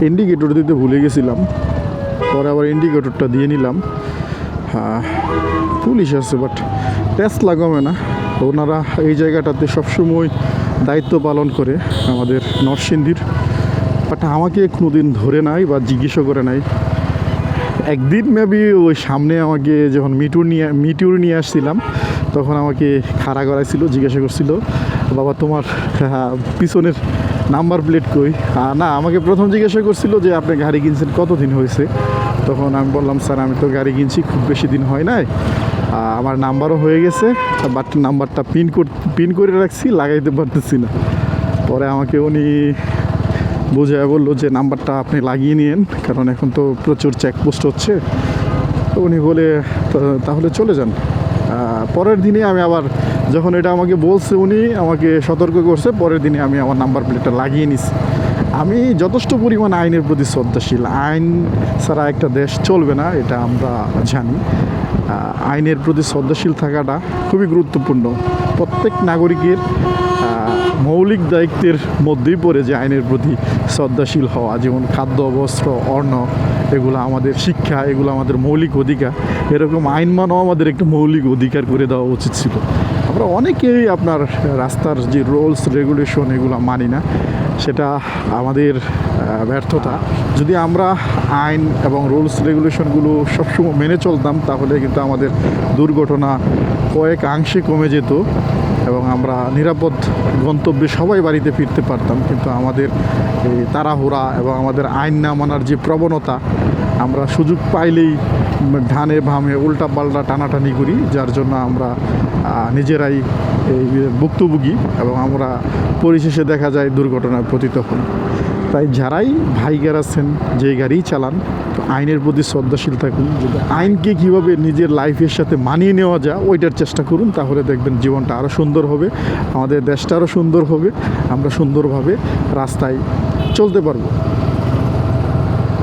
Indicator দিতে ভুলে গেছিলাম, পরে আবার ইন্ডিকেটরটা দিয়ে নিলাম। পুলিশ আছে বাট টেসলা কমে না। ওনারা এই জায়গাটাতে সবসময় দায়িত্ব পালন করে আমাদের নরসিংদীর, বাট আমাকে কোনোদিন ধরে নাই বা জিজ্ঞাসা করে নাই। একদিন মেবি ওই সামনে আমাকে যখন মিটিউর নিয়ে আসছিলাম তখন আমাকে খাড়া করাইছিল, জিজ্ঞাসা করছিল বাবা তোমার পিছনের নাম্বার প্লেট কই। না, আমাকে প্রথম জিজ্ঞাসা করছিল যে আপনি গাড়ি কিনছেন কতদিন হয়েছে। তখন আমি বললাম স্যার আমি তো গাড়ি কিনছি খুব বেশি দিন হয় নাই, আমার নাম্বারও হয়ে গেছে, বাট নাম্বারটা পিন করে রাখছি, লাগাইতে পারতেছি না। পরে আমাকে উনি বোঝায় বললো যে নাম্বারটা আপনি লাগিয়ে নিন, কারণ এখন তো প্রচুর চেকপোস্ট হচ্ছে। তো উনি বলে তাহলে চলে যান। পরের দিনে আমি আবার যখন এটা আমাকে বলছে, উনি আমাকে সতর্ক করছে, পরের দিনে আমি আমার নাম্বার প্লেটটা লাগিয়ে নিছি। আমি যথেষ্ট পরিমাণ আইনের প্রতি শ্রদ্ধাশীল। আইন ছাড়া একটা দেশ চলবে না, এটা আমরা জানি। আইনের প্রতি শ্রদ্ধাশীল থাকাটা খুবই গুরুত্বপূর্ণ। প্রত্যেক নাগরিকের মৌলিক দায়িত্বের মধ্যেই পড়ে যে আইনের প্রতি শ্রদ্ধাশীল হওয়া, যেমন খাদ্য, বস্ত্র, অন্ন, এগুলো আমাদের শিক্ষা, এগুলো আমাদের মৌলিক অধিকার। এরকম আইন মানাও আমাদের একটা মৌলিক অধিকার করে দেওয়া উচিত ছিল। আমরা অনেকেই আপনার রাস্তার যে রুলস রেগুলেশন এগুলো মানি না, সেটা আমাদের ব্যর্থতা। যদি আমরা আইন এবং রুলস রেগুলেশনগুলো সবসময় মেনে চলতাম তাহলে কিন্তু আমাদের দুর্ঘটনা কয়েকাংশে কমে যেত এবং আমরা নিরাপদ গন্তব্যে সবাই বাড়িতে ফিরতে পারতাম। কিন্তু আমাদের এই তাড়াহুড়া এবং আমাদের আইন না মানার যে প্রবণতা, আমরা সুযোগ পাইলেই ধানে ভামে উল্টাপাল্টা টানাটানি করি, যার জন্য আমরা নিজেরাই এই ভুক্তভোগী এবং আমরা পরিশেষে দেখা যায় দুর্ঘটনায় পতিত হন। তাই যারাই ভাইগার আছেন, যে গাড়িই চালান, তো আইনের প্রতি শ্রদ্ধাশীল থাকুন। যদি আইনকে কীভাবে নিজের লাইফের সাথে মানিয়ে নেওয়া যায় ওইটার চেষ্টা করুন, তাহলে দেখবেন জীবনটা আরও সুন্দর হবে, আমাদের দেশটা আরও সুন্দর হবে, আমরা সুন্দরভাবে রাস্তায় চলতে পারবো।